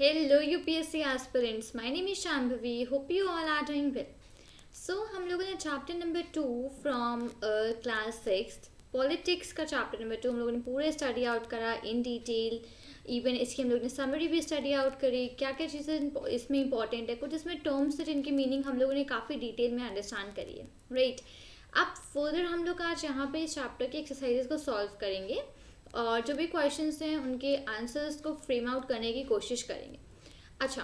Hello UPSC aspirants, my name is Shambhavi. Hope you all are doing well. So हम लोगों ने chapter number 2 from class 6 politics का chapter number 2 हम लोगों ने पूरे स्टडी आउट करा इन डिटेल. इवन इसकी हम लोग ने समरी भी स्टडी आउट करी, क्या क्या चीज़ें इसमें इंपॉर्टेंट है, कुछ इसमें टर्म्स थे जिनकी मीनिंग हम लोगों ने काफ़ी डिटेल में अंडरस्टैंड करी है. राइट, अब फर्दर हम लोग आज यहाँ पे इस चैप्टर के एक्सरसाइजेस को सॉल्व करेंगे और जो भी क्वेश्चंस हैं उनके आंसर्स को फ्रेम आउट करने की कोशिश करेंगे. अच्छा,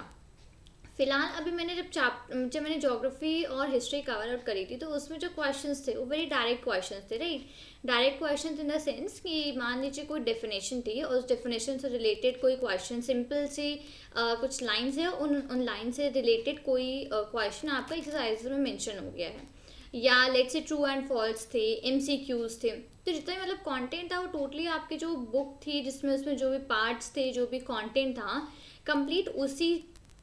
फिलहाल अभी मैंने जब मैंने ज्योग्राफी और हिस्ट्री कवर आउट करी थी तो उसमें जो क्वेश्चंस थे वो वेरी डायरेक्ट क्वेश्चंस थे. Right, direct questions in the sense कि मान लीजिए कोई डेफिनेशन थी और उस डेफिनेशन से रिलेटेड कोई क्वेश्चन सिंपल सी कुछ लाइन्स है, उन लाइन से रिलेटेड कोई क्वेश्चन आपका एक्सरसाइज में मेंशन हो गया है, या let's say true and false थे, एमसीक्यूज थे. तो जितना भी मतलब कंटेंट था वो टोटली आपकी जो बुक थी जिसमें उसमें जो भी पार्ट्स थे, जो भी कंटेंट था, कंप्लीट उसी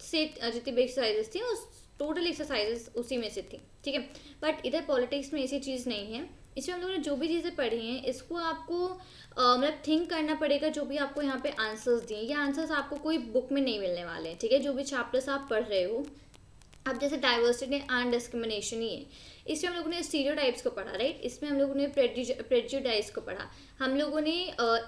से जितनी भी एक्सरसाइजेस थी उस टोटल एक्सरसाइजेस उसी में से थी. ठीक है, बट इधर पॉलिटिक्स में ऐसी चीज़ नहीं है. इसमें हम लोगों ने जो भी चीज़ें पढ़ी हैं इसको आपको मतलब थिंक करना पड़ेगा. जो भी आपको यहाँ पे आंसर्स दिए, ये आंसर्स आपको कोई बुक में नहीं मिलने वाले हैं. ठीक है, जो भी चैप्टर्स आप पढ़ रहे हो, अब जैसे डाइवर्सिटी एंड डिस्क्रिमिनेशन ही है, इसमें हम लोगों ने स्टीरियोटाइप्स को पढ़ा. राइट, इसमें हम लोगों ने प्रेजुडाइज को पढ़ा, हम लोगों ने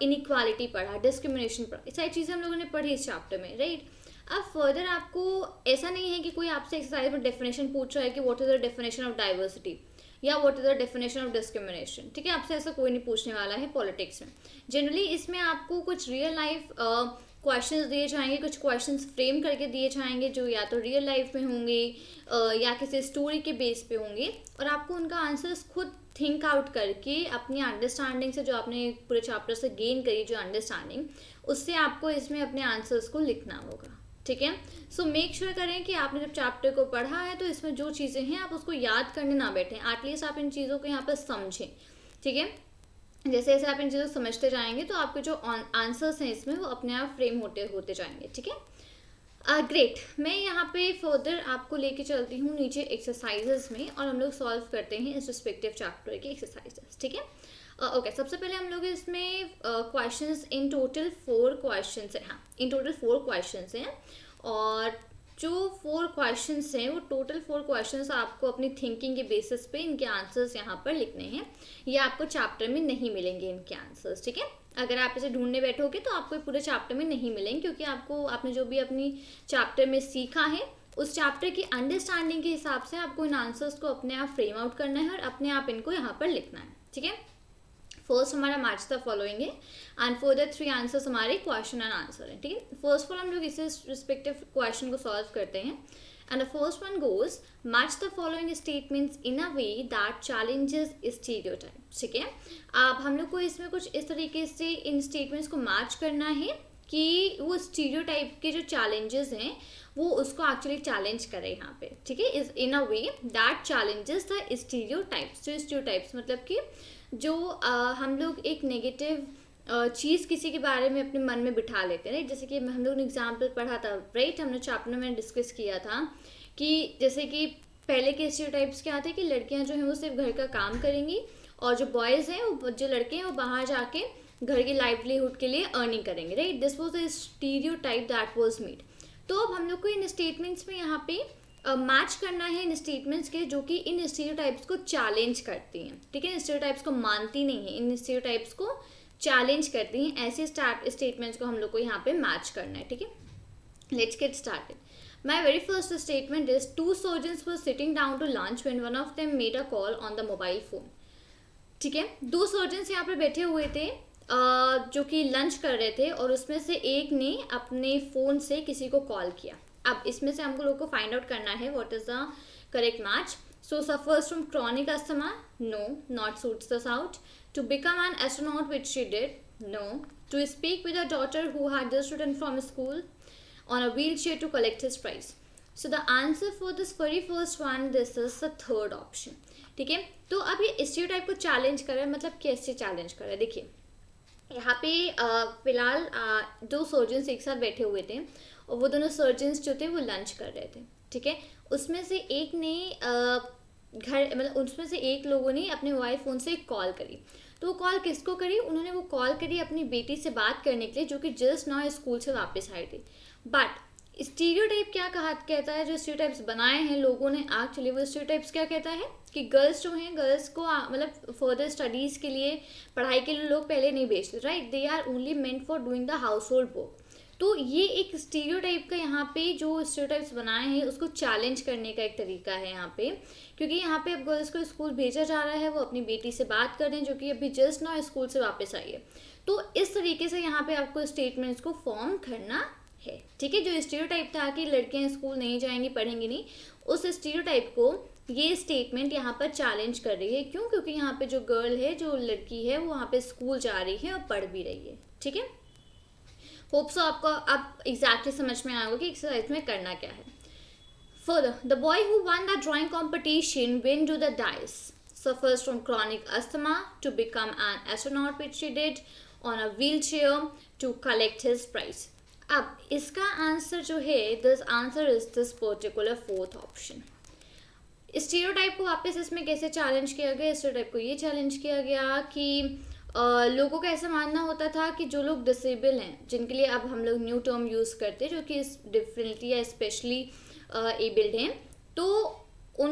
इनइक्वालिटी पढ़ा, डिस्क्रिमिनेशन पढ़ा, ये सारी चीज़ें हम लोगों ने पढ़ी इस चैप्टर में. राइट, अब फर्दर आपको ऐसा नहीं है कि कोई आपसे एक्सरसाइज में डेफिनेशन पूछ रहा है कि what is the definition of diversity या what is the definition of discrimination. ठीक है, आपसे ऐसा कोई नहीं पूछने वाला है पॉलिटिक्स में. जनरली इसमें आपको कुछ रियल लाइफ क्वेश्चंस दिए जाएंगे, कुछ क्वेश्चंस फ्रेम करके दिए जाएंगे जो या तो रियल लाइफ में होंगे या किसी स्टोरी के बेस पे होंगे, और आपको उनका आंसर्स खुद थिंक आउट करके अपनी अंडरस्टैंडिंग से, जो आपने पूरे चैप्टर से गेन करी जो अंडरस्टैंडिंग, उससे आपको इसमें अपने आंसर्स को लिखना होगा. ठीक है, सो मेक श्योर करें कि आपने जब चैप्टर को पढ़ा है तो इसमें जो चीज़ें हैं आप उसको याद करने ना बैठें, एटलीस्ट आप इन चीज़ों को यहाँ पर समझें. ठीक है, जैसे जैसे आप इन चीज़ों को समझते जाएंगे तो आपके जो आंसर्स हैं इसमें वो अपने आप फ्रेम होते जाएंगे. ठीक है, ग्रेट. मैं यहाँ पे फर्दर आपको लेके चलती हूँ नीचे एक्सरसाइजेस में और हम लोग सॉल्व करते हैं इस रिस्पेक्टिव चैप्टर के एक्सरसाइजेस. ठीक है, ओके, सबसे पहले हम लोग इसमें क्वेश्चंस इन टोटल 4 क्वेश्चंस हैं. हाँ, इन टोटल 4 क्वेश्चंस हैं और जो 4 क्वेश्चंस हैं वो टोटल 4 क्वेश्चंस आपको अपनी थिंकिंग के बेसिस पे इनके आंसर्स यहाँ पर लिखने हैं. ये आपको चैप्टर में नहीं मिलेंगे इनके आंसर्स. ठीक है, अगर आप इसे ढूंढने बैठोगे तो आपको पूरे चैप्टर में नहीं मिलेंगे, क्योंकि आपने जो भी अपनी चैप्टर में सीखा है उस चैप्टर की अंडरस्टैंडिंग के हिसाब से आपको इन आंसर्स को अपने आप फ्रेम आउट करना है और अपने आप इनको यहाँ पर लिखना है. ठीक है, फर्स्ट हमारा मैच द फॉलोइंग है एंड फर्दर 3 आंसर्स हमारे क्वेश्चन एंड आंसर है. ठीक है, फर्स्ट ऑफ ऑल हम लोग इसे रिस्पेक्टिव क्वेश्चन को सॉल्व करते हैं and the first one goes match the following statements in a way that challenges stereotypes. ठीक है, अब हम लोग को इसमें कुछ इस तरीके से इन स्टेटमेंट्स को मैच करना है कि वो स्टीरियोटाइप के जो चैलेंजेस हैं वो उसको एक्चुअली चैलेंज करे यहाँ पे. ठीक है, is in a way that challenges the stereotypes. जो स्टीरियोटाइप्स मतलब कि जो हम लोग एक नेगेटिव चीज़ किसी के बारे में अपने मन में बिठा लेते हैं. राइट, जैसे कि हम लोग ने एग्जाम्पल पढ़ा था. राइट, हमने चैप्टर में डिस्कस किया था कि जैसे कि पहले के स्टीरियोटाइप्स क्या थे कि लड़कियां जो हैं वो सिर्फ घर का काम करेंगी और जो बॉयज़ हैं, वो जो लड़के हैं वो बाहर जाके घर की लाइवलीहुड के लिए अर्निंग करेंगे. Right, this was the stereotype that was made. तो अब हम लोग को इन स्टेटमेंट्स में यहाँ पे मैच करना है इन स्टेटमेंट्स के जो कि इन स्टीरियोटाइप्स को चैलेंज करती हैं. ठीक है, इन स्टीरियोटाइप्स को मानती नहीं है, इन स्टीरियोटाइप्स को चैलेंज करती हैं. ऐसे स्टेटमेंट्स को हम लोग को यहाँ पे मैच करना है. ठीक है, let's get started. My very first statement is 2 surgeons were sitting down to lunch when one of them made a call on the mobile phone. ठीक है, 2 सर्जन्स यहाँ पे बैठे हुए थे जो कि लंच कर रहे थे और उसमें से एक ने अपने फ़ोन से किसी को कॉल किया. अब इसमें से हमको लोग को फाइंड आउट करना है what is the correct match. So suffers from chronic asthma, no, not suits this out. To become an astronaut which she did, no. To speak with a daughter who had just return from school on a wheelchair to collect his prize. So the answer for this very first one, this is the third option. ठीक है, तो अब ये stereotype को challenge कर रहा है, मतलब कैसे चैलेंज कर रहा है. देखिए यहाँ पे फिलहाल 2 सर्जन्स एक साथ बैठे हुए थे और वो दोनों सर्जन्स जो थे वो लंच कर रहे थे. ठीक है, उसमें से एक ने उसमें से एक लोगों ने अपने मोबाइल फ़ोन से एक कॉल करी. तो वो कॉल किसको करी? वो कॉल करी अपनी बेटी से बात करने के लिए जो कि जस्ट नाउ स्कूल से वापस आई थी. बट स्टीरियोटाइप क्या कहता है, जो स्टीरियोटाइप्स बनाए हैं लोगों ने एक्चुअली, वो स्टीरियोटाइप्स क्या कहता है कि गर्ल्स जो हैं, गर्ल्स को मतलब फर्दर स्टडीज़ के लिए, पढ़ाई के लिए लोग पहले नहीं भेजते, right, they are only meant for doing the household work. तो ये एक स्टीरियोटाइप का यहाँ पे जो स्टीरियोटाइप्स बनाए हैं उसको चैलेंज करने का एक तरीका है यहाँ पे, क्योंकि यहाँ पे अब गर्ल्स को स्कूल भेजा जा रहा है, वो अपनी बेटी से बात कर रहे हैं जो कि अभी जस्ट ना स्कूल से वापस आई है। तो इस तरीके से यहाँ पे आपको स्टेटमेंट्स को फॉर्म करना है, ठीक है। जो स्टीरियोटाइप था कि लड़कियां स्कूल नहीं जाएंगी, पढ़ेंगी नहीं, उस स्टीरियोटाइप को ये स्टेटमेंट यहाँ पर चैलेंज कर रही है। क्यों? क्योंकि यहाँ पे जो गर्ल है, जो लड़की है, वो वहाँ पे स्कूल जा रही है और पढ़ भी रही है, ठीक है। होप सो आपको अब एग्जैक्टली समझ में आएगा कि एक्सरसाइज में करना क्या है। Further, the boy who won the drawing competition went to the dice, suffers from chronic asthma to become an astronaut, which he did on a wheelchair to collect his prize. अब इसका answer जो है, this answer is this particular fourth option. Stereotype को वापस इसमें कैसे challenge किया गया? स्टीरियोटाइप को ये चैलेंज किया गया कि लोगों का ऐसा मानना होता था कि जो लोग डिसेबल हैं, जिनके लिए अब हम लोग न्यू टर्म यूज़ करते हैं, जो कि डिफरेंटली या स्पेशली एबल्ड हैं, तो उन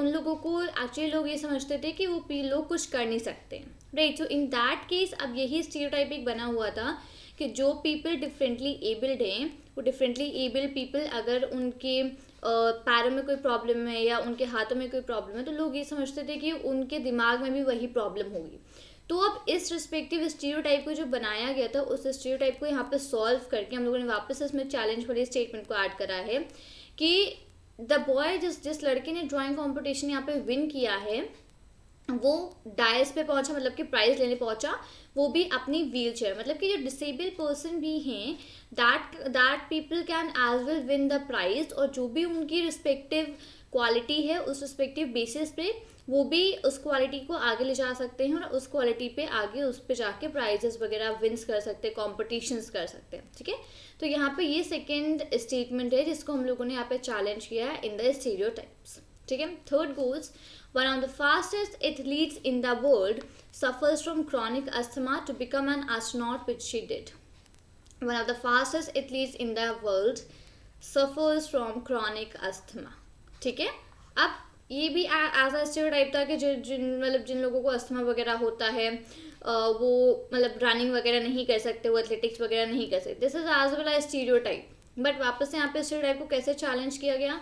लोगों को एक्चुअली लोग ये समझते थे कि वो लोग कुछ कर नहीं सकते, right. So in that case अब यही स्टीरियोटाइप एक बना हुआ था कि जो पीपल डिफरेंटली एबल्ड हैं, वो डिफरेंटली एबल्ड पीपल अगर उनके पैरों में कोई प्रॉब्लम है या उनके हाथों में कोई प्रॉब्लम है, तो लोग ये समझते थे कि उनके दिमाग में भी वही प्रॉब्लम होगी। तो अब इस रिस्पेक्टिव स्टीरियोटाइप को जो बनाया गया था, उस स्टीरियोटाइप को यहाँ पे सॉल्व करके हम लोगों ने वापस इसमें चैलेंज वाली स्टेटमेंट को ऐड करा है कि द बॉय, जिस लड़के ने ड्राइंग कंपटीशन यहाँ पे विन किया है, वो डायस पे पहुंचा, मतलब कि प्राइज लेने पहुंचा, वो भी अपनी व्हील चेयर, मतलब कि जो डिसेबल पर्सन भी हैं, that people can as well win the prize, और जो भी उनकी रिस्पेक्टिव क्वालिटी है, उस रिस्पेक्टिव बेसिस पे वो भी उस क्वालिटी को आगे ले जा सकते हैं और उस क्वालिटी पे आगे उस पे जाके प्राइजेस वगैरह विन्स कर सकते हैं, कॉम्पिटिशन्स कर सकते हैं, ठीक है। तो यहाँ पे ये सेकेंड स्टेटमेंट है जिसको हम लोगों ने यहाँ पे चैलेंज किया है इन द स्टीरियोटाइप्स, ठीक है। Third goes, one of the fastest athletes in the world suffers from chronic asthma to become an astronaut, which she did. One of the fastest athletes in the world suffers from chronic asthma, ठीक है। अब ये भी as a stereotype था कि जिन लोगों को asthma वगैरह होता है, वो मतलब रनिंग वगैरह नहीं कर सकते, वो एथलेटिक्स वगैरह नहीं कर सकते, this is as well as stereotype. But वापस से यहाँ पे स्टीरियोटाइप को कैसे चैलेंज किया गया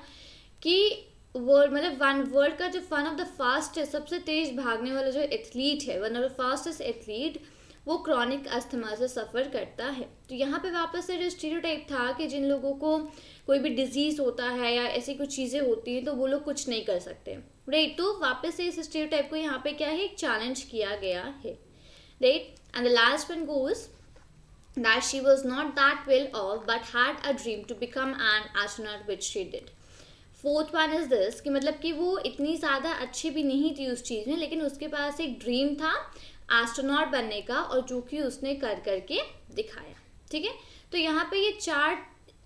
कि वर्ल्ड का जो वन ऑफ द फास्टेस्ट, सबसे तेज भागने वाला जो एथलीट है, one of the fastest athlete, वो क्रॉनिक अस्थमा से सफ़र करता है। तो यहाँ पे वापस से जो स्टीरियोटाइप था कि जिन लोगों को कोई भी डिजीज़ होता है या ऐसी कुछ चीज़ें होती हैं तो वो लोग कुछ नहीं कर सकते, राइट। तो वापस से इस स्टीरियोटाइप को यहाँ पे क्या है, एक चैलेंज किया गया है, right. And the last one goes that she was not that well off but had a dream to become an astronaut, which she did. Fourth one is this कि मतलब कि वो इतनी ज़्यादा अच्छी भी नहीं थी उस चीज़ में, लेकिन उसके पास एक ड्रीम था एस्ट्रोनॉट बनने का, और जो कि उसने कर करके दिखाया, ठीक है। तो यहाँ पे ये 4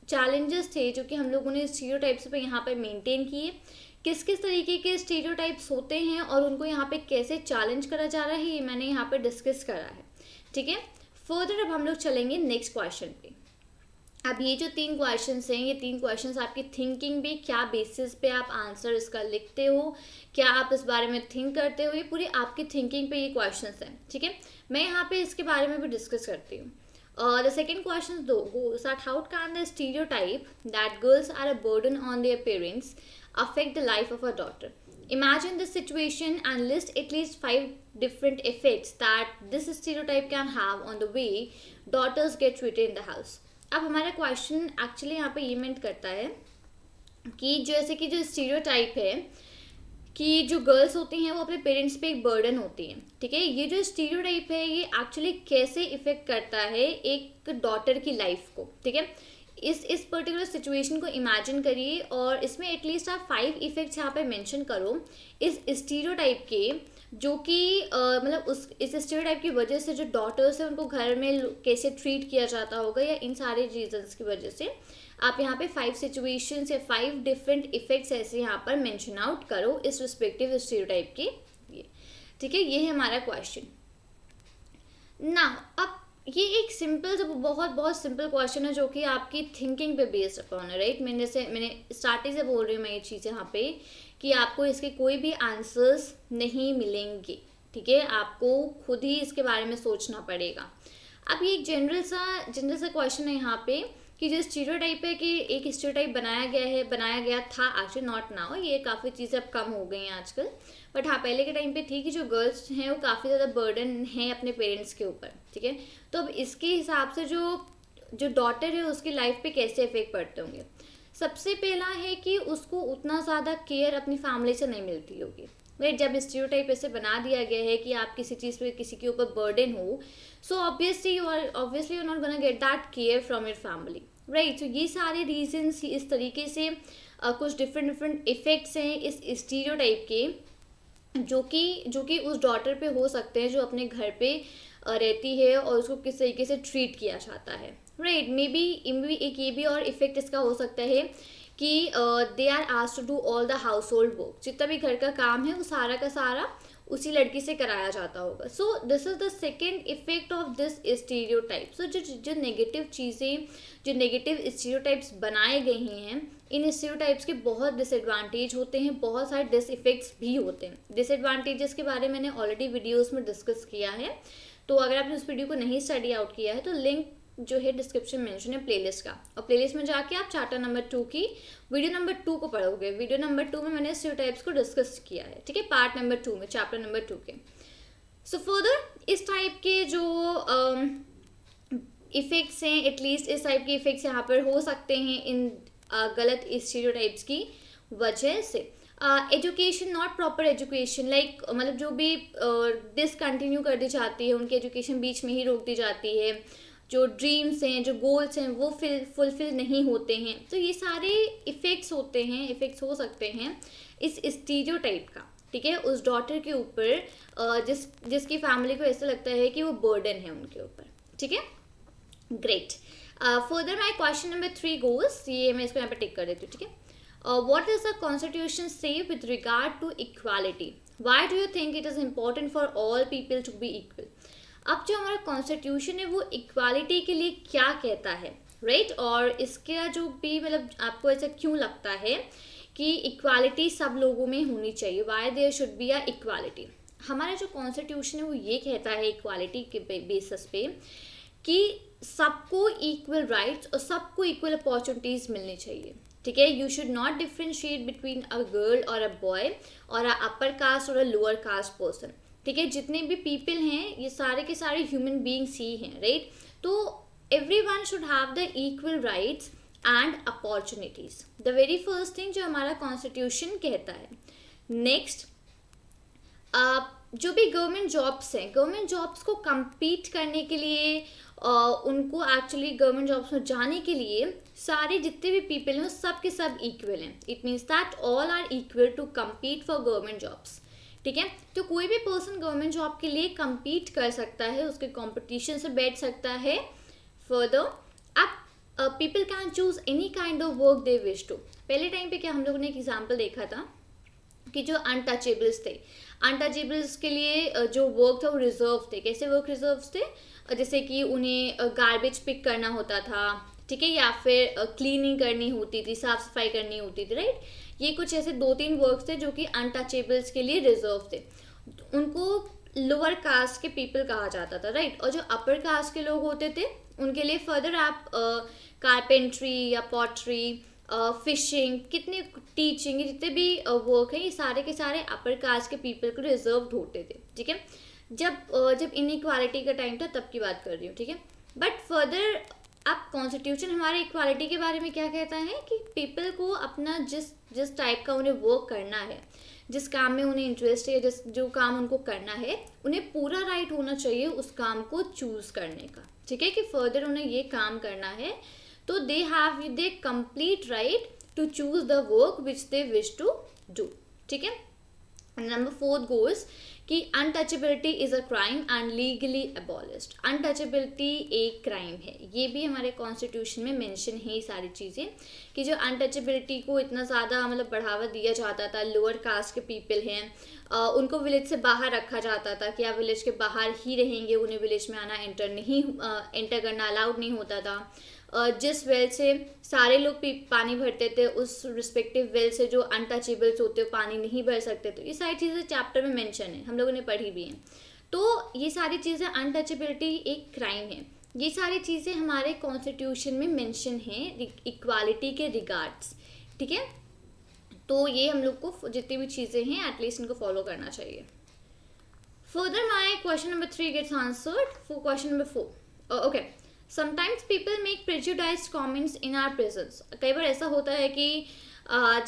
चैलेंजेस थे जो कि हम लोगों ने स्टीरियोटाइप्स पे यहाँ पे मेंटेन किए। किस किस तरीके के स्टीरियोटाइप्स होते हैं और उनको यहाँ पे कैसे चैलेंज करा जा रहा है, ये मैंने यहाँ पे डिस्कस करा है, ठीक है। फर्दर अब हम लोग चलेंगे नेक्स्ट क्वेश्चन पे। अब ये जो 3 क्वेश्चंस हैं, ये 3 क्वेश्चंस आपकी थिंकिंग पे, क्या बेसिस पे आप आंसर इसका लिखते हो, क्या आप इस बारे में थिंक करते हो, ये पूरी आपकी थिंकिंग पे ये क्वेश्चंस हैं, ठीक है। मैं यहाँ पे इसके बारे में भी डिस्कस करती हूँ। The second question goes that how can the stereotype that girls are a burden on their parents affect the life of a daughter? Imagine this situation and list at least 5 different effects that this stereotype can have on the way daughters get treated in the house. अब हमारा question actually यहाँ पे ये मेंट करता है कि जैसे कि जो स्टीरियोटाइप है कि जो गर्ल्स होती हैं वो अपने पेरेंट्स पे एक बर्डन होती हैं, ठीक है। ये जो स्टीरियोटाइप है ये एक्चुअली कैसे इफेक्ट करता है एक डॉटर की लाइफ को, ठीक है। इस पर्टिकुलर सिचुएशन को इमेजिन करिए और इसमें एटलीस्ट आप 5 इफेक्ट्स यहाँ पे मेंशन करो इस स्टीरियोटाइप के, जो कि मतलब इस स्टीरियोटाइप की वजह से जो डॉटर्स हैं उनको घर में कैसे ट्रीट किया जाता होगा, या इन सारे रीजंस की वजह से आप यहाँ पे 5 सिचुएशंस या 5 डिफरेंट इफेक्ट्स ऐसे यहाँ पर मेंशन आउट करो इस रिस्पेक्टिव स्टीरियोटाइप के लिए, ठीक है। ये है हमारा क्वेश्चन। नाउ अब ये एक सिंपल सा बहुत बहुत सिंपल क्वेश्चन है जो कि आपकी थिंकिंग पे बेस्ड अपॉन है, राइट। मैंने स्टार्टिंग से बोल रही हूँ मैं ये चीज़ यहाँ पे कि आपको इसके कोई भी आंसर्स नहीं मिलेंगे, ठीक है। आपको खुद ही इसके बारे में सोचना पड़ेगा। अब ये एक जनरल सा क्वेश्चन है यहाँ पे कि जो स्टीरियोटाइप है कि एक स्टीरियोटाइप बनाया गया था, एक्चुअली नॉट नाउ, ये काफ़ी चीज़ें अब कम हो गई हैं आजकल, बट हाँ पहले के टाइम पे थी कि जो गर्ल्स हैं वो काफ़ी ज़्यादा बर्डन है अपने पेरेंट्स के ऊपर, ठीक है। तो अब इसके हिसाब से जो जो डॉटर है उसकी लाइफ पे कैसे इफेक्ट पड़ते होंगे। सबसे पहला है कि उसको उतना ज़्यादा केयर अपनी फैमिली से नहीं मिलती होगी, राइट। जब स्टीरियोटाइप ऐसे बना दिया गया है कि आप किसी चीज़ पे किसी के ऊपर बर्डन हो, so obviously you are not gonna get that care from your family, right. तो ये सारे रीजंस इस तरीके से कुछ डिफरेंट इफेक्ट्स हैं इस स्टीरियोटाइप के जो कि उस डॉटर पे हो सकते हैं जो अपने घर पे रहती है और उसको किस तरीके से ट्रीट किया जाता है, राइट। मे बी एक ये भी और इफेक्ट इसका हो सकता है कि they are asked to do all the household work, जितना भी घर का काम है वो सारा का सारा उसी लड़की से कराया जाता होगा। So this is the second effect of this stereotype. So जो नेगेटिव चीज़ें, जो नेगेटिव स्टीरियोटाइप्स बनाए गए हैं, इन स्टीरियोटाइप्स के बहुत डिसएडवांटेज होते हैं, बहुत सारे डिस इफेक्ट्स भी होते हैं। डिसएडवांटेजेस के बारे में मैंने ऑलरेडी वीडियोस में डिस्कस किया है, तो अगर आपने उस वीडियो को नहीं स्टडी आउट किया है तो लिंक जो है डिस्क्रिप्शन मेंशन है प्लेलिस्ट का, और प्लेलिस्ट में जाके आप चैप्टर नंबर 2 की वीडियो नंबर 2 को पढ़ोगे। वीडियो नंबर 2 में मैंने स्टीरियोटाइप्स को डिस्कस किया है, ठीक है, पार्ट नंबर 2 में, चैप्टर नंबर 2 के। सो फर्दर इस टाइप के जो इफेक्ट्स हैं, एटलीस्ट इस टाइप के इफेक्ट्स यहाँ पर हो सकते हैं इन गलत स्टीरियोटाइप्स की वजह से। Education, not proper education, like मतलब जो भी डिसकंटिन्यू कर दी जाती है, उनकी एजुकेशन बीच में ही रोक दी जाती है, जो ड्रीम्स हैं, जो गोल्स हैं वो फुलफिल नहीं होते हैं। तो ये सारे इफ़ेक्ट्स हो सकते हैं इस स्टीरियोटाइप का, ठीक है, उस डॉटर के ऊपर जिसकी फैमिली को ऐसा लगता है कि वो बर्डन है उनके ऊपर, ठीक है। Great. Further my question number 3 goes, ये मैं इसको यहाँ पे टिक कर देती हूँ, ठीक है। What is the constitution say with regard to equality, why do you think it is important for all people to be equal. अब जो हमारा कॉन्स्टिट्यूशन है वो इक्वालिटी के लिए क्या कहता है, राइट, और इसका जो भी मतलब आपको ऐसा क्यों लगता है कि इक्वालिटी सब लोगों में होनी चाहिए, why there should be a equality. हमारा जो कॉन्स्टिट्यूशन है वो ये कहता है इक्वालिटी के बेसिस पे कि सबको इक्वल राइट्स और सबको इक्वल अपॉर्चुनिटीज़ मिलनी चाहिए, ठीक है। You should not differentiate between a girl और अ बॉय और अ अपर कास्ट और अ लोअर कास्ट पर्सन, ठीक है। जितने भी पीपल हैं ये सारे के सारे ह्यूमन बींग्स ही हैं, राइट। तो everyone should have the equal rights and opportunities, the very first thing जो हमारा कॉन्स्टिट्यूशन कहता है। नेक्स्ट, जो भी गवर्नमेंट जॉब्स हैं, गवर्नमेंट जॉब्स को compete करने के लिए उनको एक्चुअली गवर्नमेंट जॉब्स में जाने के लिए सारे जितने भी पीपल हैं सब के सब इक्वल हैं। It means that all are equal to compete for government jobs, ठीक है। तो कोई भी पर्सन गवर्नमेंट जॉब के लिए compete कर सकता है, उसके कंपटीशन से बैठ सकता है। फर्दर, अब people can choose any kind of work they wish to. पहले टाइम पे क्या हम लोगों ने एक एग्जाम्पल देखा था कि जो अनटचेबल्स थे, अनटचेबल्स के लिए जो वर्क था वो रिजर्व थे। कैसे वर्क रिजर्व थे, जैसे कि उन्हें गार्बेज पिक करना होता था, ठीक है, या फिर क्लीनिंग करनी होती थी, साफ सफाई करनी होती थी, राइट। ये कुछ ऐसे 2-3 वर्क थे जो कि अनटचेबल्स के लिए रिजर्व थे, उनको लोअर कास्ट के पीपल कहा जाता था, राइट। और जो अपर कास्ट के लोग होते थे उनके लिए फर्दर आप कारपेंट्री या पॉटरी, फिशिंग, कितने टीचिंग, जितने भी वर्क है ये सारे के सारे अपर कास्ट के पीपल को रिजर्व होते थे, ठीक है। जब इनइक्वालिटी का टाइम था तब की बात कर रही हूँ, ठीक है। बट फर्दर अब कॉन्स्टिट्यूशन हमारे इक्वालिटी के बारे में क्या कहता है कि पीपल को अपना जिस टाइप का उन्हें वर्क करना है, जिस काम में उन्हें इंटरेस्ट है, जो काम उनको करना है, उन्हें पूरा राइट होना चाहिए उस काम को चूज़ करने का, ठीक है, कि फर्दर उन्हें ये काम करना है तो they have the complete right to choose the work which they wish to do, ठीक है। नंबर 4 गोज कि untouchability is a crime and legally abolished. Untouchability एक क्राइम है, ये भी हमारे कॉन्स्टिट्यूशन में मेंशन है ये सारी चीज़ें, कि जो अनटचेबिलिटी को इतना ज़्यादा मतलब बढ़ावा दिया जाता था, लोअर कास्ट के पीपल हैं उनको विलेज से बाहर रखा जाता था कि आप विलेज के बाहर ही रहेंगे, उन्हें विलेज में आना एंटर करना अलाउड नहीं होता था। जिस वेल से सारे लोग पानी भरते थे, उस रिस्पेक्टिव वेल से जो अनटचेबल्स होते हैं पानी नहीं भर सकते। तो ये सारी चीज़ें चैप्टर में मेंशन है, हम लोगों ने पढ़ी भी हैं। तो ये सारी चीज़ें, अनटचेबिलिटी एक क्राइम है, ये सारी चीज़ें हमारे कॉन्स्टिट्यूशन में मेंशन हैं इक्वालिटी के रिगार्ड्स, ठीक है। तो ये हम लोग को जितनी भी चीज़ें हैं एटलीस्ट इनको फॉलो करना चाहिए। Further my question number 3 gets answered for question number 4। Okay, sometimes people make prejudiced comments in our presence. कई बार ऐसा होता है कि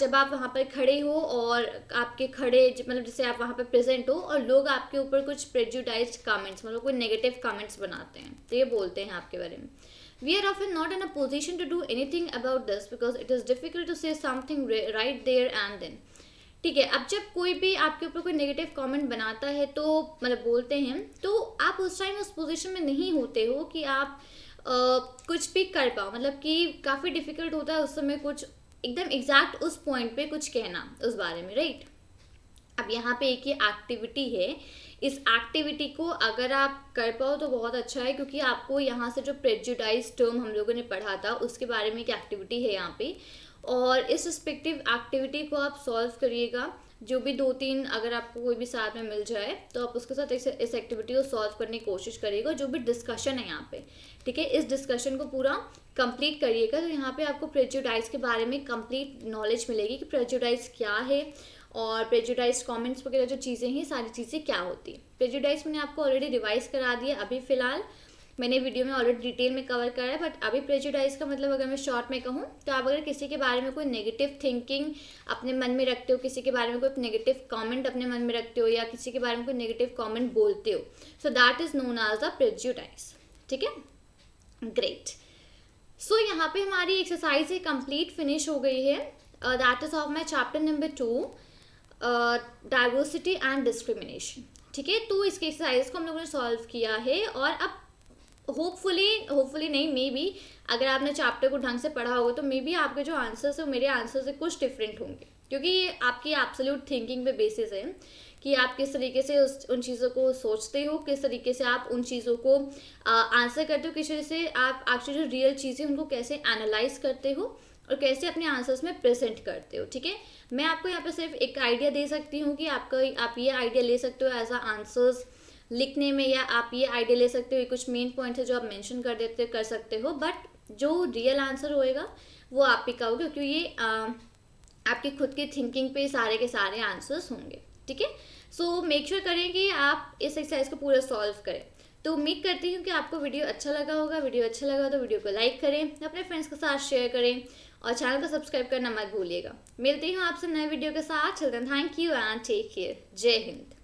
जब आप वहाँ पर खड़े हो और आपके मतलब जैसे आप वहाँ पर प्रेजेंट हो और लोग आपके ऊपर कुछ प्रेजुडाइज्ड कमेंट्स मतलब कोई नेगेटिव कमेंट्स बनाते हैं, तो ये बोलते हैं आपके बारे में। We are often not in a position to do anything about this because it is difficult to say something right there and then. ठीक है, अब जब कोई भी आपके ऊपर कोई नेगेटिव कमेंट बनाता है तो मतलब बोलते हैं, तो आप उस टाइम उस पोजीशन में नहीं होते हो कि आप कुछ भी कर पाओ, मतलब कि काफ़ी डिफिकल्ट होता है उस समय कुछ एकदम एग्जैक्ट उस पॉइंट पे कुछ कहना उस बारे में, राइट। अब यहाँ पे एक ही एक्टिविटी है, इस एक्टिविटी को अगर आप कर पाओ तो बहुत अच्छा है, क्योंकि आपको यहाँ से जो प्रेजुडाइज टर्म हम लोगों ने पढ़ा था उसके बारे में एक एक्टिविटी है यहाँ पे, और इस रिस्पेक्टिव एक्टिविटी को आप सॉल्व करिएगा। जो भी 2-3 अगर आपको कोई भी साथ में मिल जाए तो आप उसके साथ इस एक्टिविटी को सॉल्व करने की कोशिश करिएगा। जो भी डिस्कशन है यहाँ पे, ठीक है, इस डिस्कशन को पूरा कंप्लीट करिएगा। तो यहाँ पे आपको प्रेजुडाइज के बारे में कंप्लीट नॉलेज मिलेगी कि प्रेजुडाइज क्या है और प्रेजुडाइज कमेंट्स वगैरह जो चीज़ें हैं सारी चीज़ें क्या होती है। प्रेजुडाइज मैंने आपको ऑलरेडी रिवाइज करा दिया, अभी फ़िलहाल मैंने वीडियो में ऑलरेडी डिटेल में कवर करा है, बट अभी प्रेजुडाइज का मतलब अगर मैं शॉर्ट में कहूँ तो आप अगर किसी के बारे में कोई नेगेटिव थिंकिंग अपने मन में रखते हो, किसी के बारे में कोई नेगेटिव कमेंट अपने मन में रखते हो या किसी के बारे में कोई नेगेटिव कमेंट बोलते हो, so that is known as the prejudice, ठीक है। ग्रेट, सो यहाँ पे हमारी एक्सरसाइज ये कंप्लीट फिनिश हो गई है। That is of my chapter number 2 diversity and discrimination, ठीक है। तो इसके एक्सरसाइज को हम लोगों ने सॉल्व किया है और अब होपफुली नहीं, मे बी अगर आपने चैप्टर को ढंग से पढ़ा होगा तो मे बी आपके जो आंसर्स है मेरे आंसर से कुछ डिफरेंट होंगे, क्योंकि ये आपकी एब्सोल्यूट थिंकिंग पे बेसिस है कि आप किस तरीके से उन चीज़ों को सोचते हो, किस तरीके से आप उन चीज़ों को आंसर करते हो, किस तरीके से आप एक्चुअली जो रियल चीज़ें उनको कैसे एनालाइज करते हो और कैसे अपने आंसर्स में प्रेजेंट करते हो, ठीक है। मैं आपको यहाँ पे सिर्फ एक आइडिया दे सकती हूँ कि आप ये आइडिया ले सकते हो एज अ आंसर्स लिखने में, या आप ये आइडिया ले सकते हो, ये कुछ मेन पॉइंट्स है जो आप मेंशन कर सकते हो, बट जो रियल आंसर होएगा वो आप ही का होगा, क्योंकि ये आपकी खुद की थिंकिंग पे सारे के सारे आंसर्स होंगे, ठीक है। सो मेक श्योर करें कि आप इस एक्सरसाइज को पूरा सॉल्व करें। तो उम्मीद करती हूँ कि आपको वीडियो अच्छा लगा होगा। वीडियो अच्छा लगा तो वीडियो को लाइक करें, अपने फ्रेंड्स के साथ शेयर करें और चैनल को सब्सक्राइब करना मत भूलिएगा। मिलती हूँ आपसे नए वीडियो के साथ। चलते हैं, thank you and take care. Jai Hind.